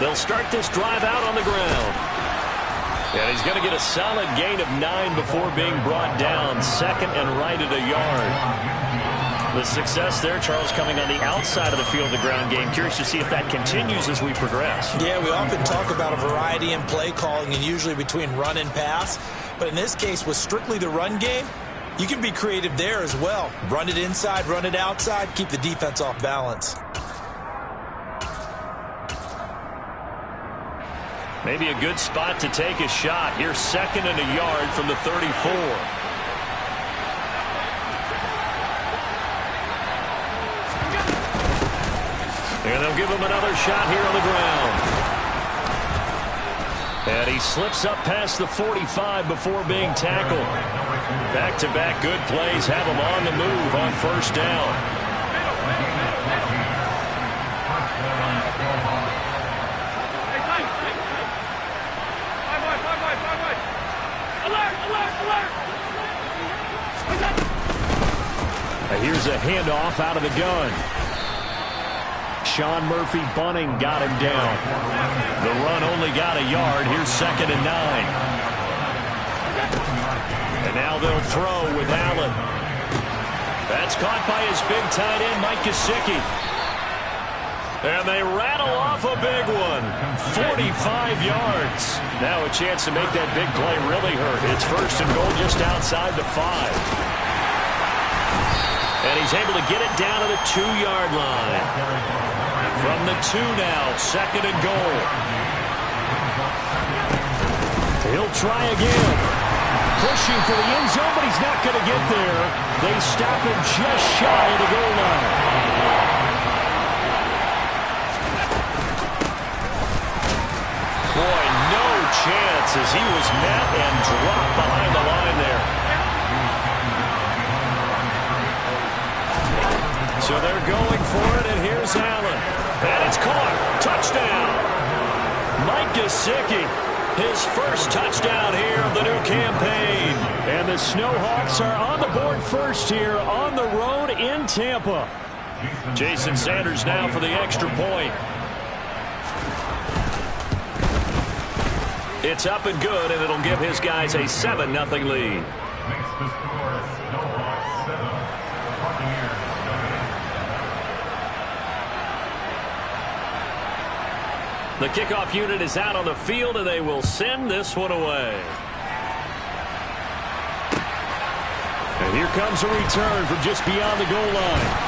They'll start this drive out on the ground. And he's going to get a solid gain of 9 before being brought down. Second and right at a yard. The success there, Charles, coming on the outside of the field, the ground game. Curious to see if that continues as we progress. Yeah, we often talk about a variety in play calling and usually between run and pass. But in this case, with strictly the run game, you can be creative there as well. Run it inside, run it outside, keep the defense off balance. Maybe a good spot to take a shot. Here's second and a yard from the 34. And they'll give him another shot here on the ground. And he slips up past the 45 before being tackled. Back-to-back good plays have him on the move on first down. Here's a handoff out of the gun. Sean Murphy Bunting got him down. The run only got a yard. Here's second and 9. And now they'll throw with Allen. That's caught by his big tight end, Mike Gesicki. And they rattle off a big one. 45 yards. Now a chance to make that big play really hurt. It's first and goal just outside the 5. And he's able to get it down to the 2-yard line. From the 2 now, second and goal. He'll try again. Pushing for the end zone, but he's not going to get there. They stop him just shy of the goal line. Boy, no chance as he was met and dropped behind the line there. So they're going for it, and here's Allen. And it's caught. Touchdown. Mike Gesicki, his first touchdown here of the new campaign. And the Snowhawks are on the board first here on the road in Tampa. Jason Sanders now for the extra point. It's up and good, and it'll give his guys a 7-0 lead. The kickoff unit is out on the field, and they will send this one away. And here comes a return from just beyond the goal line.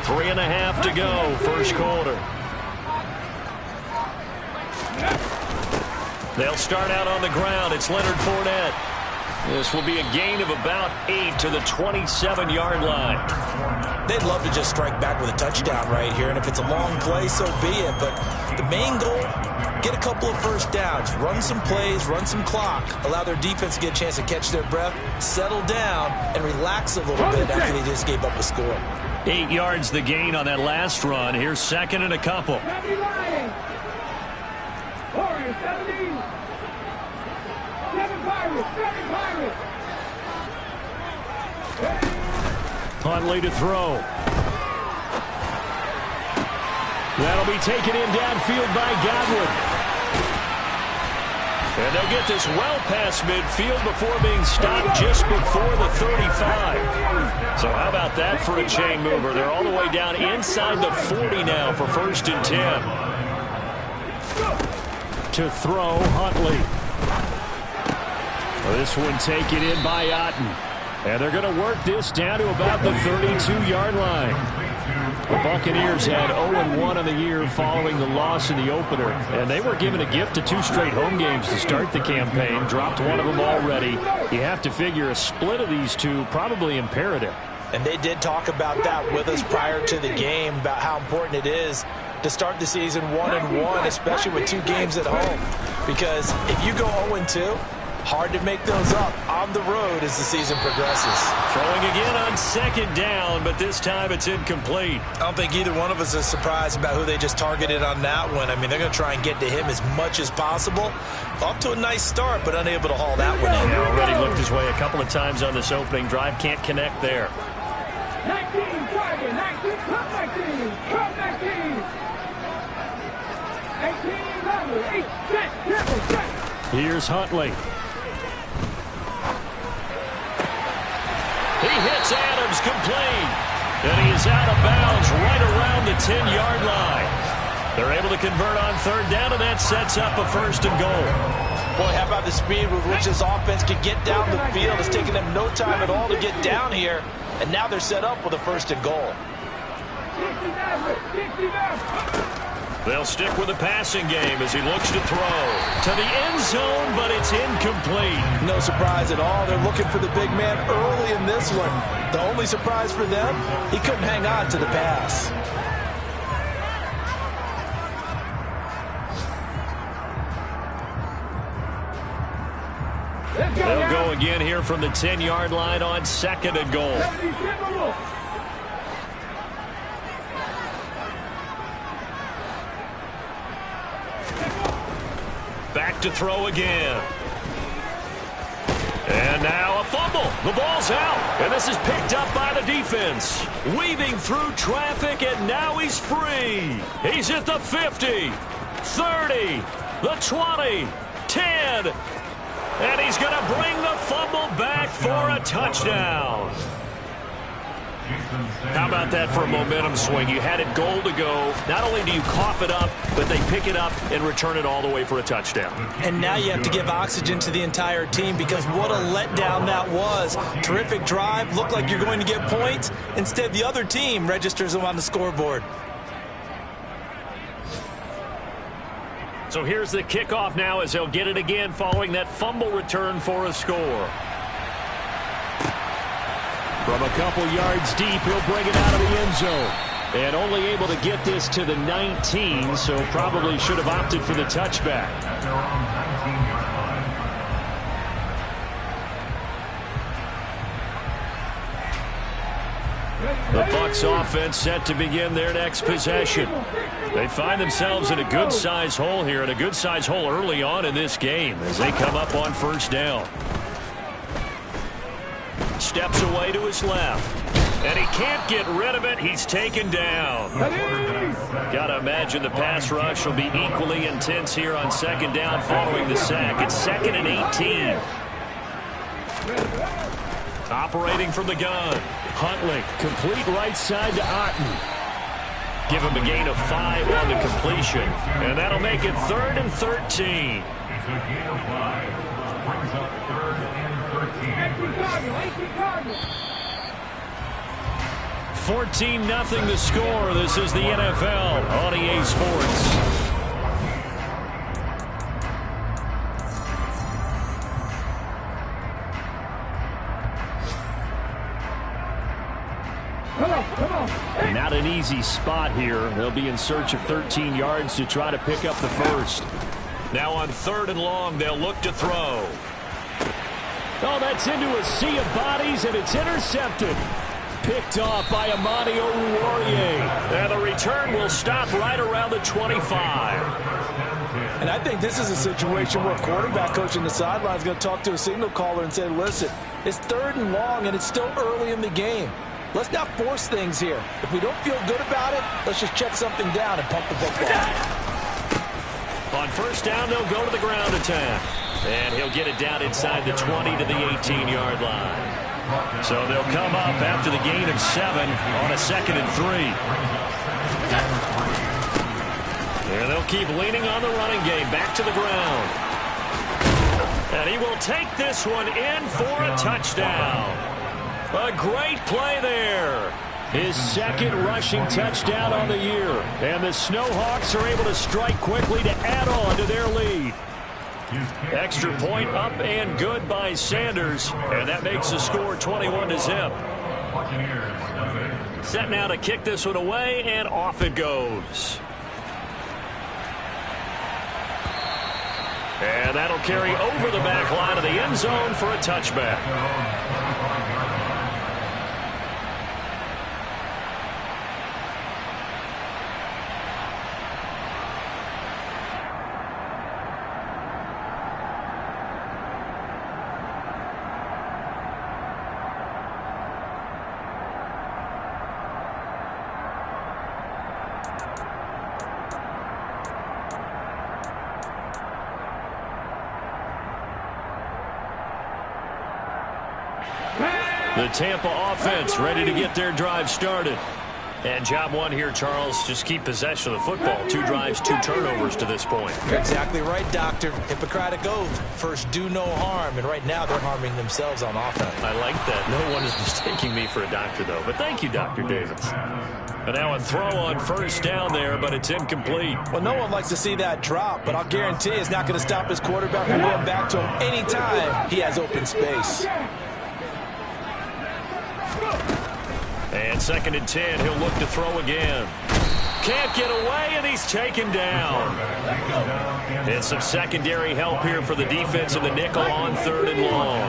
Three and a half to go, first quarter. They'll start out on the ground. It's Leonard Fournette. This will be a gain of about 8 to the 27-yard line. They'd love to just strike back with a touchdown right here, and if it's a long play, so be it. But the main goal, get a couple of first downs, run some plays, run some clock, allow their defense to get a chance to catch their breath, settle down, and relax a little bit after they just gave up a score. 8 yards the gain on that last run. Here's second and a couple. Huntley to throw. That'll be taken in downfield by Godwin. And they'll get this well past midfield before being stopped just before the 35. So how about that for a chain mover? They're all the way down inside the 40 now for first and 10. To throw, Huntley. This one taken in by Otten. And they're going to work this down to about the 32-yard line. The Buccaneers had 0-1 on the year following the loss in the opener. And they were given a gift of 2 straight home games to start the campaign. Dropped one of them already. You have to figure a split of these two probably imperative. And they did talk about that with us prior to the game, about how important it is to start the season 1-1, especially with 2 games at home. Because if you go 0-2, hard to make those up on the road as the season progresses. Throwing again on 2nd down, but this time it's incomplete. I don't think either one of us is surprised about who they just targeted on that one. I mean, they're going to try and get to him as much as possible. Off to a nice start, but unable to haul that one in. He already looked his way a couple of times on this opening drive. Can't connect there. 19, target, 19, come 19, come 19. 18, level, 8, set, triple, set. Here's Huntley. He hits Adams complete. And he is out of bounds right around the 10-yard line. They're able to convert on 3rd down, and that sets up a 1st and goal. Boy, how about the speed with which this offense could get down the field? It's taken them no time at all to get down here. And now they're set up with a 1st and goal. They'll stick with the passing game as he looks to throw to the end zone, but it's incomplete. No surprise at all. They're looking for the big man early in this one. The only surprise for them, he couldn't hang on to the pass. They'll go again here from the 10-yard line on 2nd and goal. Back to throw again. And now a fumble. The ball's out. And this is picked up by the defense. Weaving through traffic, and now he's free. He's at the 50, 30, the 20, 10. And he's going to bring the fumble back for a touchdown. How about that for a momentum swing? You had it goal to go. Not only do you cough it up, but they pick it up and return it all the way for a touchdown. And now you have to give oxygen to the entire team, because what a letdown that was. Terrific drive. Looked like you're going to get points. Instead, the other team registers them on the scoreboard. So here's the kickoff now as they'll get it again following that fumble return for a score. From a couple yards deep, he'll bring it out of the end zone. And only able to get this to the 19, so probably should have opted for the touchback. The Bucs offense set to begin their next possession. They find themselves in a good-sized hole here, and a good-sized hole early on in this game as they come up on 1st down. Steps away to his left, and he can't get rid of it. He's taken down. Got to imagine the pass rush will be equally intense here on 2nd down following the sack. It's 2nd and 18. Operating from the gun. Huntley, complete right side to Otten. Give him a gain of 5 on the completion, and that'll make it 3rd and 13. 14-0 the score. This is the NFL on EA Sports. Not an easy spot here. They'll be in search of 13 yards to try to pick up the 1st. Now on 3rd and long, they'll look to throw. Oh, that's into a sea of bodies, and it's intercepted. Picked off by Amani Oruwariye. And the return will stop right around the 25. And I think this is a situation where a quarterback coach in the sideline is going to talk to a signal caller and say, listen, it's 3rd and long, and it's still early in the game. Let's not force things here. If we don't feel good about it, let's just check something down and pump the football. On 1st down, they'll go to the ground attack. And he'll get it down inside the 20 to the 18-yard line. So they'll come up after the gain of 7 on a 2nd and 3. And they'll keep leaning on the running game. Back to the ground. And he will take this one in for a touchdown. A great play there. His 2nd rushing touchdown on the year. And the Snowhawks are able to strike quickly to add on to their lead. Extra point up and good by Sanders. And that makes the score 21-0. Set now to kick this one away, and off it goes. And that'll carry over the back line of the end zone for a touchback. The Tampa offense ready to get their drive started. And job one here, Charles, just keep possession of the football. 2 drives, 2 turnovers to this point. You're exactly right, Doctor. Hippocratic oath. First, do no harm. And right now, they're harming themselves on offense. I like that. No one is mistaking me for a doctor, though. But thank you, Dr. Davis. And now a throw on first down there, but it's incomplete. Well, no one likes to see that drop, but I'll guarantee it's not going to stop his quarterback from going back to him anytime he has open space. And 2nd and 10, he'll look to throw again. Can't get away, and he's taken down. And some secondary help here for the defense in the nickel on 3rd and long.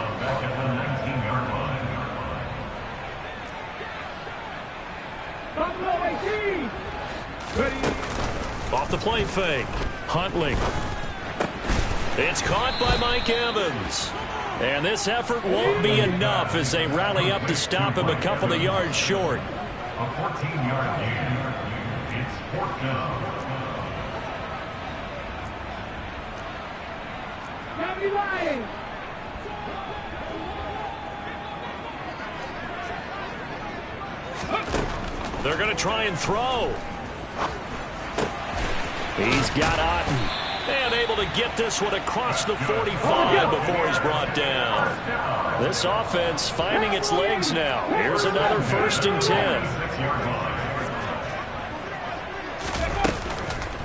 Off the play fake. Huntley. It's caught by Mike Evans. And this effort won't be enough as they rally up to stop him a couple of yards short. A 14-yard gain. It's 4th down. They're going to try and throw. He's got Otten. And able to get this one across the 45 before he's brought down. This offense finding its legs now. Here's another 1st and 10.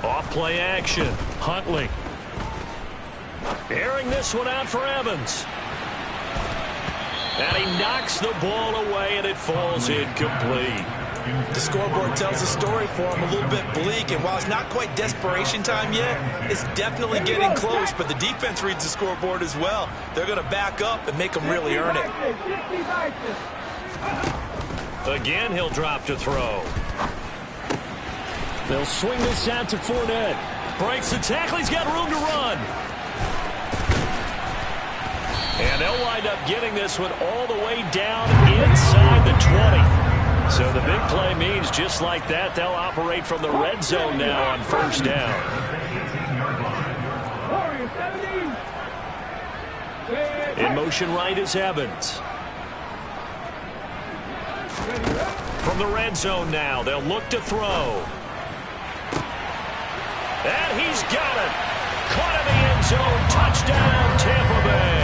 Off play action. Huntley. Airing this one out for Evans. And he knocks the ball away, and it falls incomplete. The scoreboard tells a story for him, a little bit bleak, and while it's not quite desperation time yet, it's definitely getting close, but the defense reads the scoreboard as well. They're going to back up and make them really earn it. Again, he'll drop to throw. They'll swing this out to Fournette. Breaks the tackle. He's got room to run. And they'll wind up getting this one all the way down inside the 20. So the big play means just like that, they'll operate from the red zone now on 1st down. In motion right is Evans. From the red zone now, they'll look to throw. And he's got it. Caught in the end zone. Touchdown, Tampa Bay.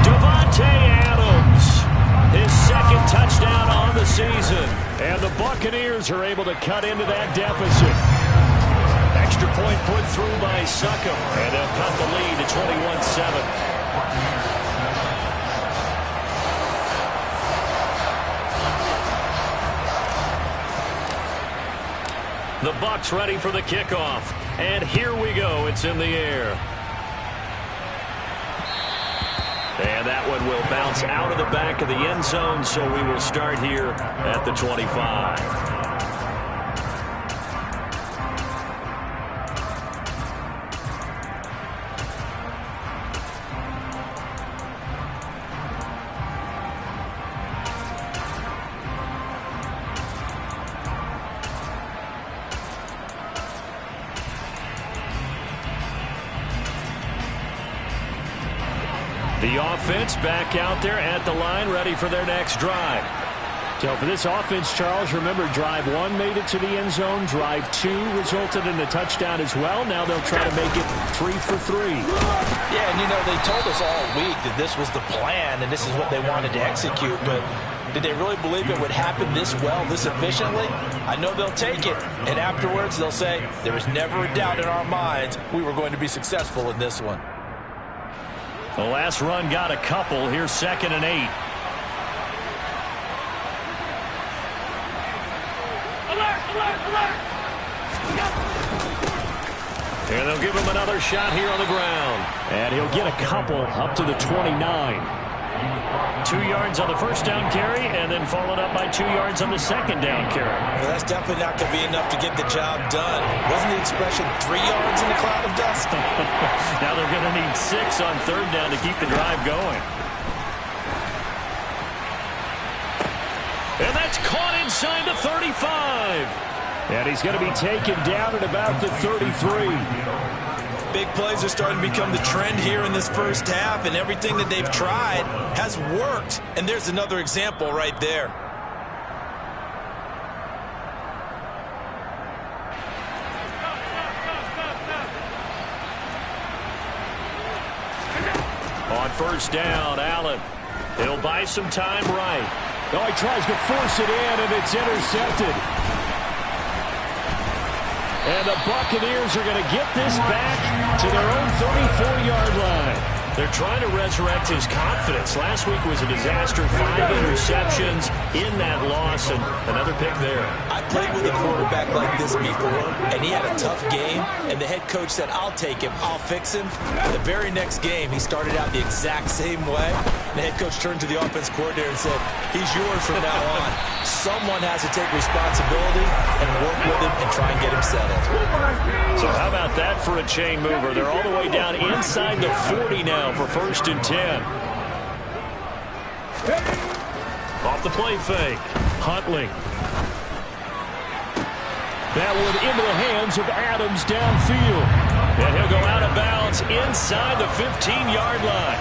Davante Adams. His 2nd touchdown on the season. And the Buccaneers are able to cut into that deficit. Extra point put through by Succop. And they'll cut the lead to 21-7. The Bucs ready for the kickoff. And here we go. It's in the air. And that one will bounce out of the back of the end zone, so we will start here at the 25. The offense back out there at the line, ready for their next drive. So for this offense, Charles, remember drive 1 made it to the end zone. Drive 2 resulted in a touchdown as well. Now they'll try to make it 3 for 3. Yeah, and you know, they told us all week that this was the plan and this is what they wanted to execute, but did they really believe it would happen this well, this efficiently? I know they'll take it, and afterwards they'll say, there was never a doubt in our minds we were going to be successful in this one. The last run got a couple. Here's 2nd and 8. And they'll give him another shot here on the ground. And he'll get a couple up to the 29. 2 yards on the first down carry, and then followed up by 2 yards on the second down carry. Well, that's definitely not going to be enough to get the job done. Wasn't the expression 3 yards in a cloud of dust? Now they're going to need 6 on third down to keep the drive going. And that's caught inside the 35. And he's going to be taken down at about the 33. Big plays are starting to become the trend here in this first half, and everything that they've tried has worked. And there's another example right there. On first down, Allen. He'll buy some time right. Oh, he tries to force it in, and it's intercepted. And the Buccaneers are going to get this back to their own 34-yard line. They're trying to resurrect his confidence. Last week was a disaster. 5 interceptions in that loss, and another pick there. I played with a quarterback like this before, and he had a tough game, and the head coach said, I'll take him, I'll fix him. The very next game, he started out the exact same way. The head coach turned to the offense coordinator and said, he's yours from now on. Someone has to take responsibility and work with him and try and get him settled. So how about that for a chain mover? They're all the way down inside the 40 now for 1st and 10. Off the play fake. Huntley. That one into the hands of Adams downfield. And he'll go out of bounds inside the 15-yard line.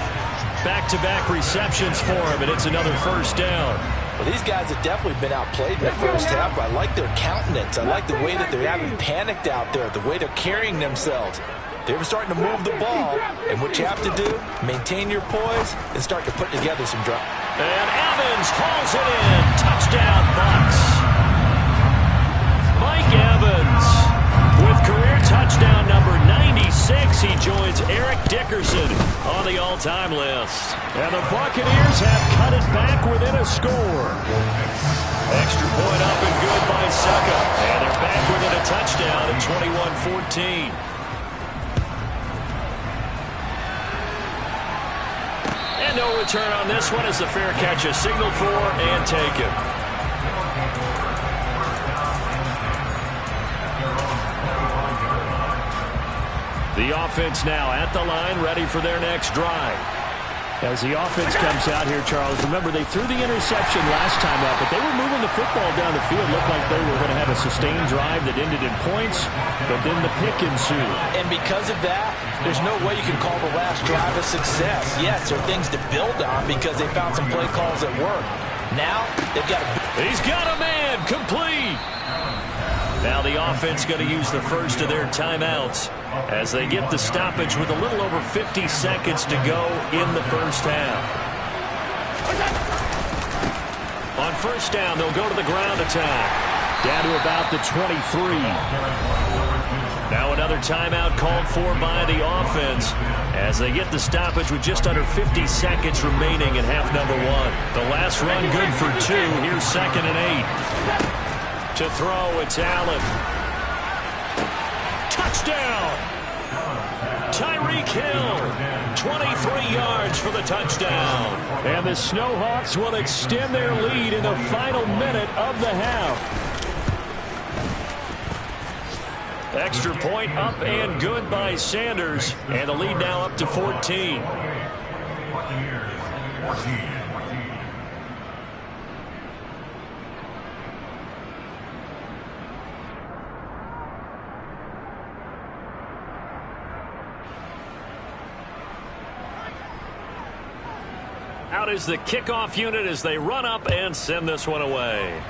Back-to-back receptions for him, and it's another first down. Well, these guys have definitely been outplayed in the first half. I like their countenance. I like the way that they haven't panicked out there, the way they're carrying themselves. They're starting to move the ball, and what you have to do, maintain your poise and start to put together some drives. And Evans hauls it in. Touchdown, Bucs. Mike Evans with career touchdown number 96. He joins Eric Dickerson on the all-time list. And the Buccaneers have cut it back within a score. Extra point up and good by Succa. And they're back within a touchdown at 21-14. And no return on this one as the fair catch is signaled for and taken. The offense now at the line, ready for their next drive. As the offense comes out here, Charles, remember they threw the interception last time out, but they were moving the football down the field. Looked like they were going to have a sustained drive that ended in points, but then the pick ensued. And because of that, there's no way you can call the last drive a success. Yes, there are things to build on because they found some play calls that work. Now, they've got He's got a man, complete. Now the offense going to use the first of their timeouts as they get the stoppage with a little over 50 seconds to go in the first half. On first down, they'll go to the ground attack. Down to about the 23. Now another timeout called for by the offense as they get the stoppage with just under 50 seconds remaining in half number 1. The last run good for 2. Here's 2nd and 8. To throw, it's Allen. Touchdown! Tyreek Hill, 23 yards for the touchdown. And the Snowhawks will extend their lead in the final minute of the half. Extra point up and good by Sanders. And the lead now up to 14. Out is the kickoff unit as they run up and send this one away.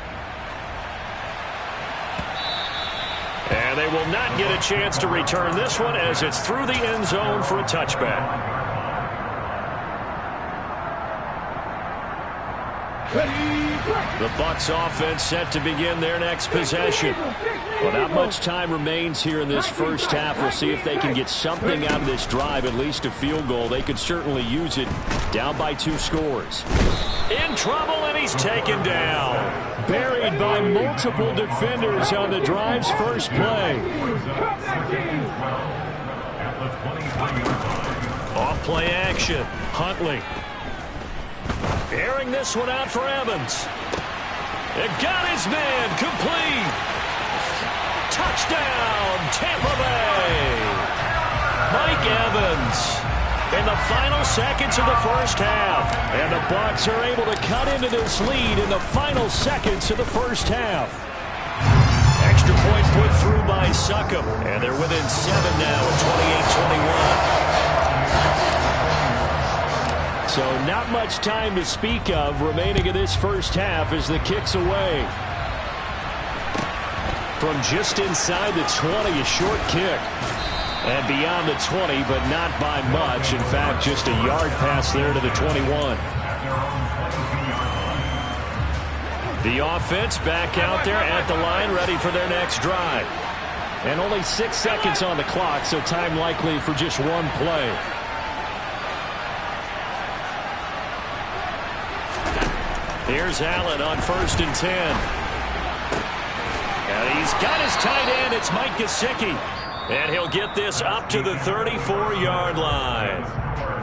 And they will not get a chance to return this one as it's through the end zone for a touchback. The Bucs offense set to begin their next possession. Well, not much time remains here in this first half. We'll see if they can get something out of this drive, at least a field goal. They could certainly use it. Down by 2 scores. In trouble, and he's taken down. Buried by multiple defenders on the drive's first play. the 23-yard line. Off play action. Huntley. Airing this one out for Evans. It got his man complete. Touchdown, Tampa Bay. Mike Evans in the final seconds of the first half. And the Bucs are able to cut into this lead in the final seconds of the first half. Extra point put through by Succop. And they're within 7 now at 28-21. So not much time to speak of remaining in this first half as the kick's away. From just inside the 20, a short kick. And beyond the 20, but not by much. In fact, just a yard pass there to the 21. The offense back out there at the line, ready for their next drive. And only 6 seconds on the clock, so time likely for just one play. Here's Allen on 1st and 10. And he's got his tight end. It's Mike Gesicki. And he'll get this up to the 34-yard line.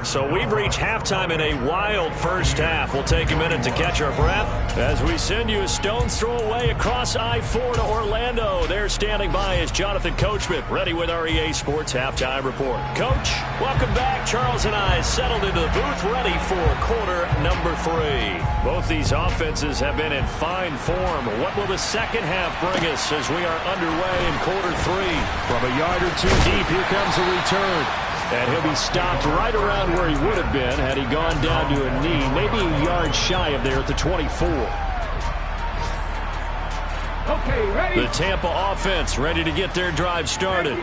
So we've reached halftime in a wild first half. We'll take a minute to catch our breath as we send you a stone's throw away across I-4 to Orlando. There standing by is Jonathan Coachman, ready with our EA Sports Halftime Report. Coach, welcome back. Charles and I settled into the booth, ready for quarter number 3. Both these offenses have been in fine form. What will the second half bring us as we are underway in quarter 3? From a yard or two deep, here comes a return. And he'll be stopped right around where he would have been had he gone down to a knee, maybe a yard shy of there at the 24. Okay, ready? The Tampa offense ready to get their drive started.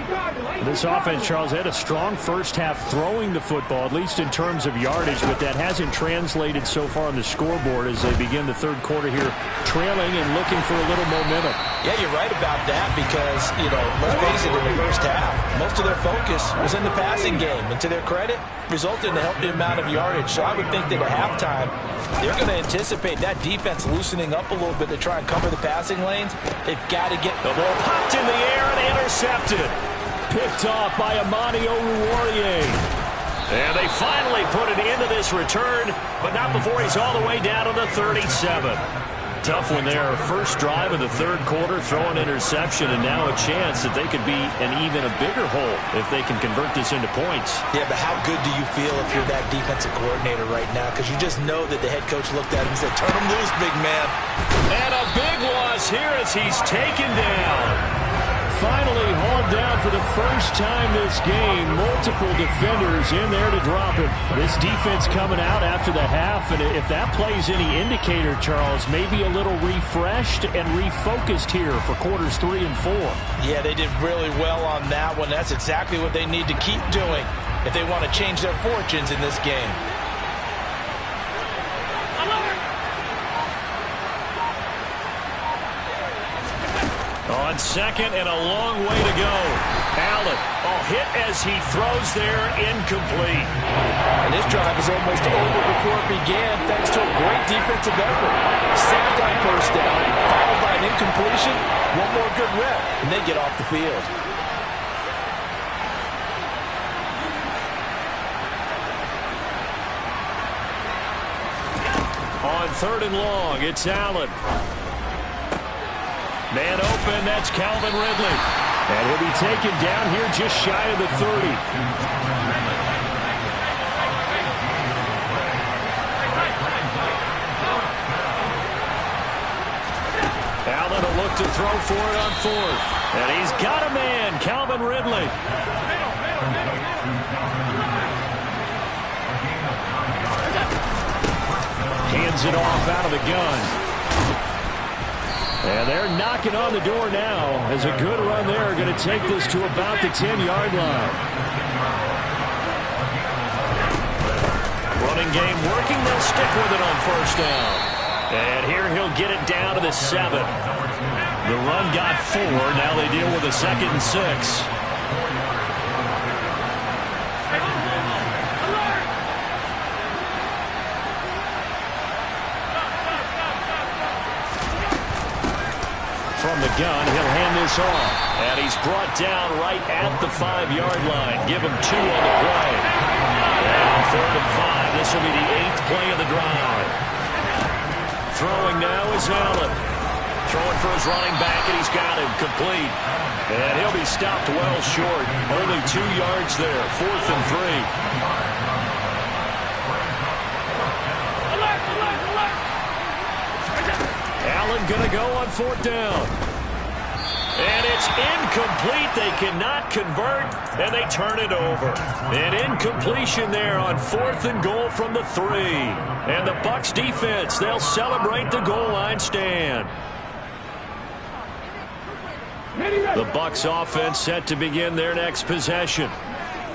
This offense, Charles, had a strong first half throwing the football, at least in terms of yardage, but that hasn't translated so far on the scoreboard as they begin the third quarter here, trailing and looking for a little momentum. Yeah, you're right about that because, let's face it, in the first half, most of their focus was in the passing game. And to their credit, resulted in a healthy amount of yardage. So I would think that at halftime, they're going to anticipate that defense loosening up a little bit to try and cover the passing lanes. They've got to get the ball popped in the air and intercepted. Picked off by Amani Oruwariye. And they finally put it into this return, but not before he's all the way down to the 37. Tough one there. First drive of the third quarter, throw an interception, and now a chance that they could be in even a bigger hole if they can convert this into points. Yeah, but how good do you feel if you're that defensive coordinator right now? Because you just know that the head coach looked at him and said, turn him loose, big man. And a big loss here as he's taken down. Finally hauled down for the first time this game. Multiple defenders in there to drop him. This defense coming out after the half, and if that plays any indicator, Charles, maybe a little refreshed and refocused here for quarters 3 and 4. Yeah, they did really well on that one. That's exactly what they need to keep doing if they want to change their fortunes in this game. On second and a long way to go. Allen, all hit as he throws there, incomplete. And this drive is almost over before it began thanks to a great defensive effort. Sacked on first down, followed by an incompletion, one more good rep, and they get off the field. On third and long, it's Allen. Man open, that's Calvin Ridley. And he'll be taken down here just shy of the 30. Allen will look to throw for it on 4th. And he's got a man, Calvin Ridley. Hands it off out of the gun. And they're knocking on the door now as a good run there going to take this to about the 10-yard line. Running game working. They'll stick with it on first down. And here he'll get it down to the 7. The run got 4. Now they deal with a 2nd and 6. from the gun. He'll hand this off. And he's brought down right at the 5-yard line. Give him 2 on the play. And 3rd and 5. This will be the 8th play of the drive. Throwing now is Allen. Throwing for his running back, and he's got him complete. And he'll be stopped well short. Only 2 yards there. 4th and 3. Allen going to go on 4th down. And it's incomplete. They cannot convert, and they turn it over. An incompletion there on 4th and goal from the 3. And the Bucs defense, they'll celebrate the goal line stand. The Bucs offense set to begin their next possession.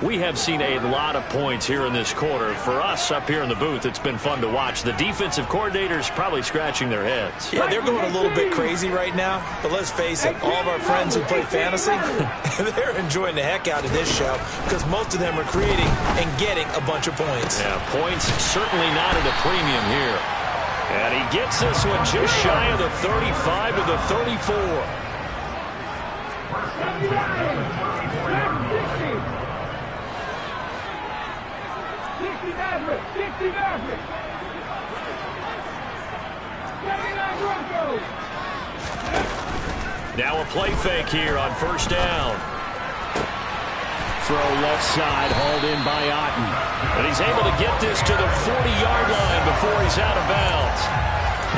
We have seen a lot of points here in this quarter. For us up here in the booth, it's been fun to watch. The defensive coordinators probably scratching their heads. Yeah, they're going a little bit crazy right now. But let's face it, all of our friends who play fantasy, they're enjoying the heck out of this show because most of them are creating and getting a bunch of points. Yeah, points certainly not at a premium here. And he gets this one just shy of the 35 to the 34. 60 Maverick. 79 Broncos. Now a play fake here on 1st down. Throw left side, hauled in by Otten. And he's able to get this to the 40-yard line before he's out of bounds.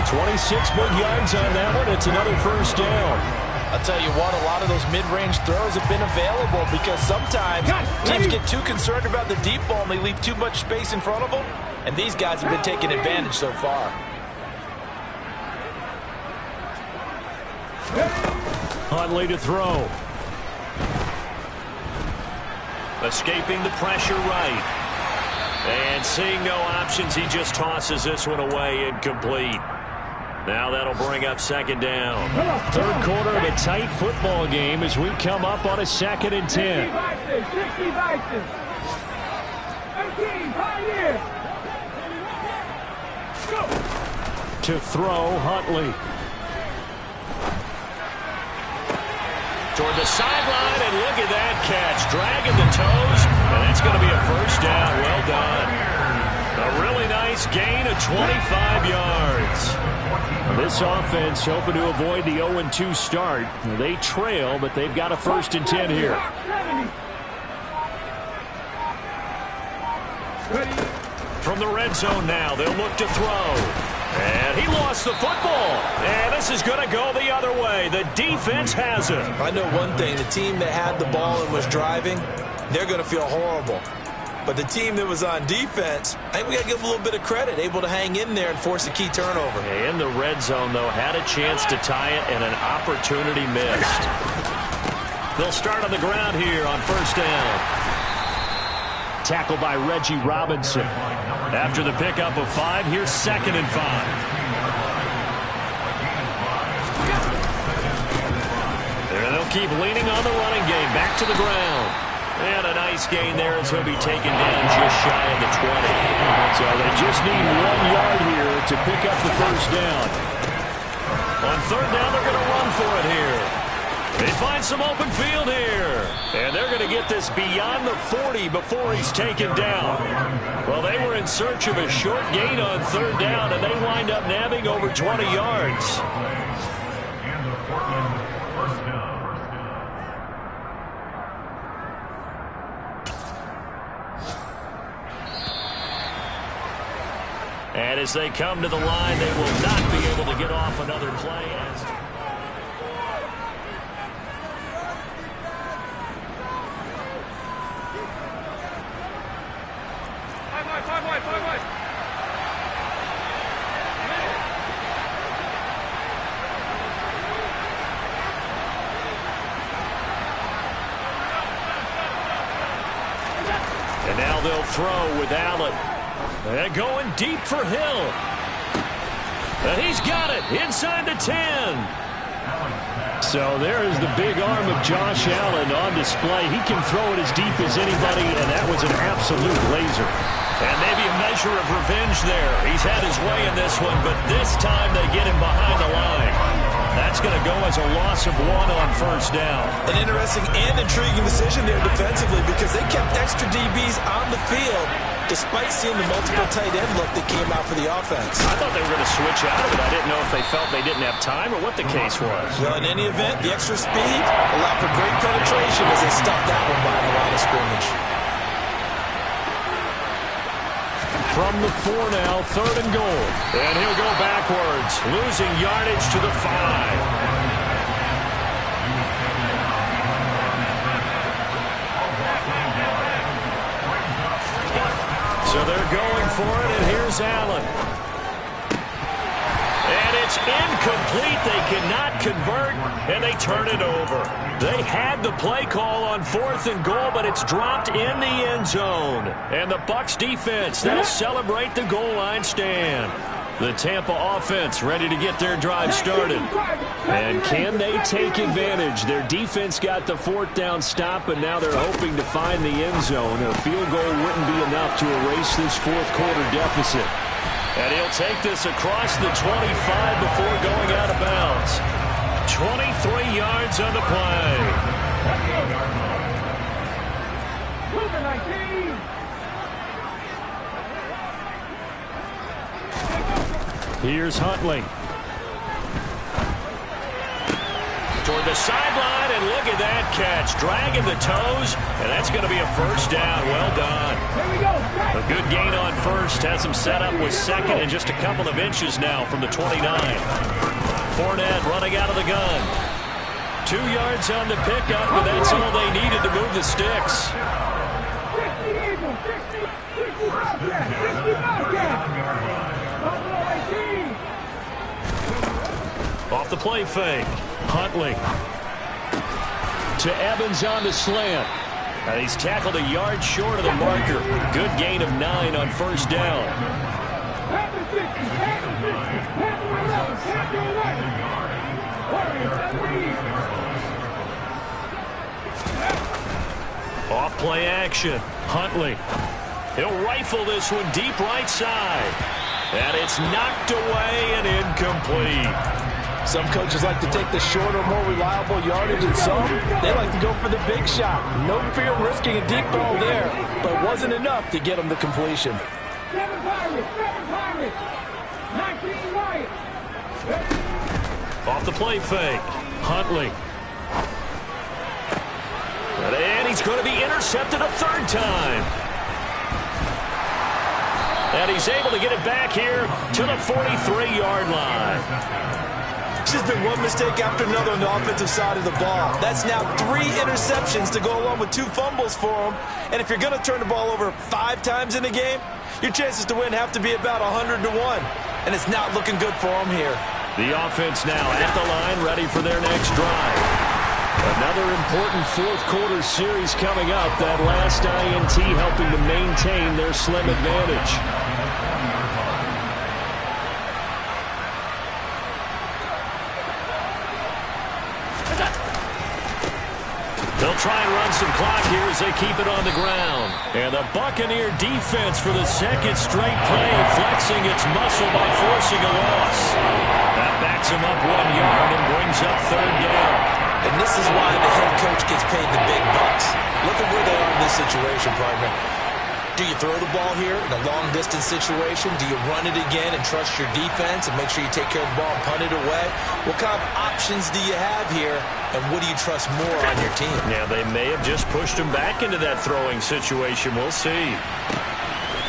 26 big yards on that one. It's another 1st down. I'll tell you what, a lot of those mid-range throws have been available because sometimes teams get too concerned about the deep ball and they leave too much space in front of them. And these guys have been taking advantage so far. Huntley to throw. Escaping the pressure right. And seeing no options, he just tosses this one away, incomplete. Now that'll bring up 2nd down. 3rd quarter of a tight football game as we come up on a 2nd and 10. 60 Bison. 13 Pioneer. To throw, Huntley. Toward the sideline, and look at that catch. Dragging the toes, and that's going to be a 1st down. Well done. A really nice gain of 25 yards. This offense hoping to avoid the 0-2 start. They trail, but they've got a 1st and 10 here. From the red zone now, they'll look to throw. And he lost the football. And this is going to go the other way. The defense has it. I know one thing. The team that had the ball and was driving, they're going to feel horrible. But the team that was on defense, I think we got to give them a little bit of credit, able to hang in there and force a key turnover. In the red zone, though, had a chance to tie it and an opportunity missed. They'll start on the ground here on 1st down. Tackled by Reggie Robinson. After the pickup of 5, here's 2nd and 5. And they'll keep leaning on the running game. Back to the ground. And a nice gain there as he'll be taken down just shy of the 20. So they just need 1 yard here to pick up the 1st down. On 3rd down, they're going to run for it here. They find some open field here. And they're going to get this beyond the 40 before he's taken down. Well, they were in search of a short gain on 3rd down, and they wind up nabbing over 20 yards. And as they come to the line, they will not be able to get off another play. And now they'll throw with Allen. And going deep for Hill. And he's got it inside the 10. So there is the big arm of Josh Allen on display. He can throw it as deep as anybody, and that was an absolute laser. And maybe a measure of revenge there. He's had his way in this one, but this time they get him behind the line. That's going to go as a loss of 1 on first down. An interesting and intriguing decision there defensively because they kept extra DBs on the field despite seeing the multiple tight end look that came out for the offense. I thought they were going to switch out of it. I didn't know if they felt they didn't have time or what the case was. Well, in any event, the extra speed allowed for great penetration as they stuffed that one by the line of scrimmage. From the 4 now, 3rd and goal. And he'll go backwards, losing yardage to the 5. So they're going for it, and here's Allen. And it's incomplete. They cannot convert, and they turn it over. They had the play call on 4th and goal, but it's dropped in the end zone. And the Bucs defense, they'll celebrate the goal line stand. The Tampa offense ready to get their drive started. And can they take advantage? Their defense got the 4th down stop, and now they're hoping to find the end zone. A field goal wouldn't be enough to erase this 4th quarter deficit. And he'll take this across the 25 before going out of bounds. 23 yards on the play. Number 19. Here's Huntley. Toward the sideline, and look at that catch. Dragging the toes, and that's going to be a first down. Well done. Here we go. A good gain on first. Has him set up with 2nd and just a couple of inches now from the 29. Fournette running out of the gun. 2 yards on the pickup, and that's all they needed to move the sticks. 60 Eagles, 60 Bobcats, 60 Bobcats. Buffalo 18. Off the play fake. Huntley to Evans on the slant. And he's tackled a yard short of the marker. Good gain of 9 on first down. Panther 60, Panther 60, Panther 11, Panther 11. Off play action. Huntley. He'll rifle this one deep right side. And it's knocked away and incomplete. Some coaches like to take the shorter, more reliable yardage, and some, they like to go for the big shot. No fear of risking a deep ball there, but it wasn't enough to get them the completion. 7 Pirates, 19 Wyatt. Off the play fake. Huntley. And he's going to be intercepted a 3rd time. And he's able to get it back here to the 43-yard line. There's been one mistake after another on the offensive side of the ball. That's now 3 interceptions to go along with 2 fumbles for him. And if you're going to turn the ball over 5 times in a game, your chances to win have to be about 100 to 1. And it's not looking good for him here. The offense now at the line, ready for their next drive. Another important 4th quarter series coming up. That last INT helping to maintain their slim advantage. They'll try and run some clock here as they keep it on the ground. And the Buccaneer defense for the 2nd straight play, flexing its muscle by forcing a loss. That backs him up 1 yard and brings up 3rd down. And this is why the head coach gets paid the big bucks. Look at where they are in this situation, partner. Do you throw the ball here in a long-distance situation? Do you run it again and trust your defense and make sure you take care of the ball and punt it away? What kind of options do you have here, and what do you trust more on your team? Yeah, they may have just pushed him back into that throwing situation. We'll see.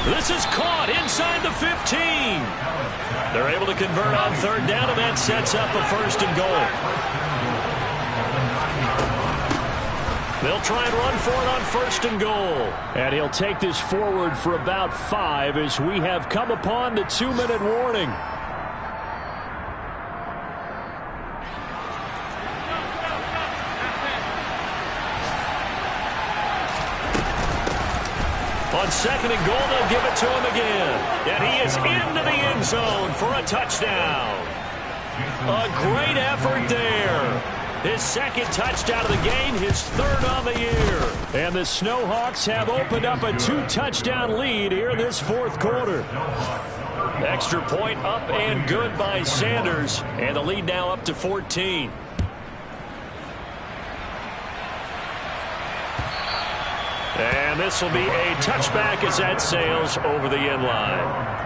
This is caught inside the 15. They're able to convert on 3rd down, and that sets up a 1st and goal. They'll try and run for it on 1st and goal. And he'll take this forward for about 5 as we have come upon the 2-minute warning. On 2nd and goal, they'll give it to him again. And he is into the end zone for a touchdown. A great effort there. His 2nd touchdown of the game, his 3rd on the year. And the Snowhawks have opened up a 2-touchdown lead here this 4th quarter. Extra point up and good by Sanders. And the lead now up to 14. And this will be a touchback as that sails over the end line.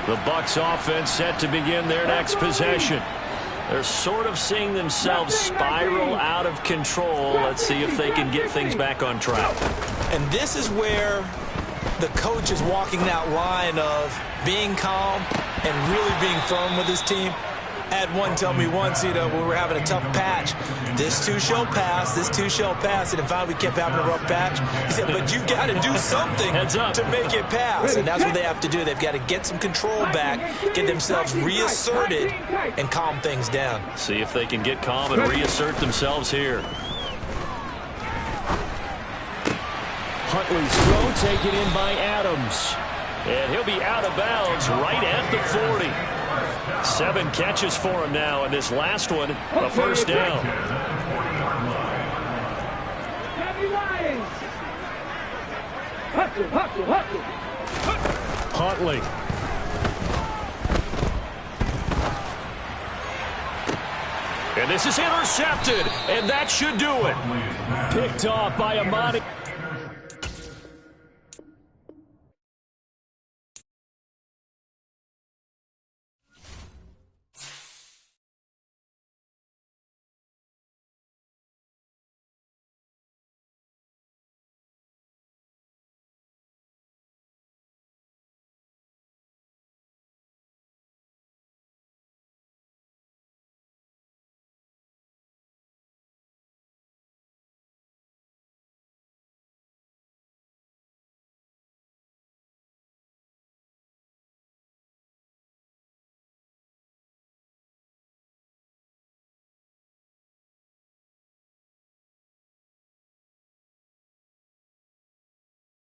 The Bucs offense set to begin their next possession. They're sort of seeing themselves spiral out of control. Let's see if they can get things back on track. And this is where the coach is walking that line of being calm and really being firm with his team. I had one tell me once, when we were having a tough patch, this too shall pass, this too shall pass. And finally we kept having a rough patch. He said, but you got to do something to make it pass. And that's what they have to do. They've got to get some control back, get themselves reasserted, and calm things down. See if they can get calm and reassert themselves here. Huntley's throw taken in by Adams. And he'll be out of bounds right at the 40. 7 catches for him now, and this last one, a first down. Huntley. And this is intercepted, and that should do it. Picked off by Amani.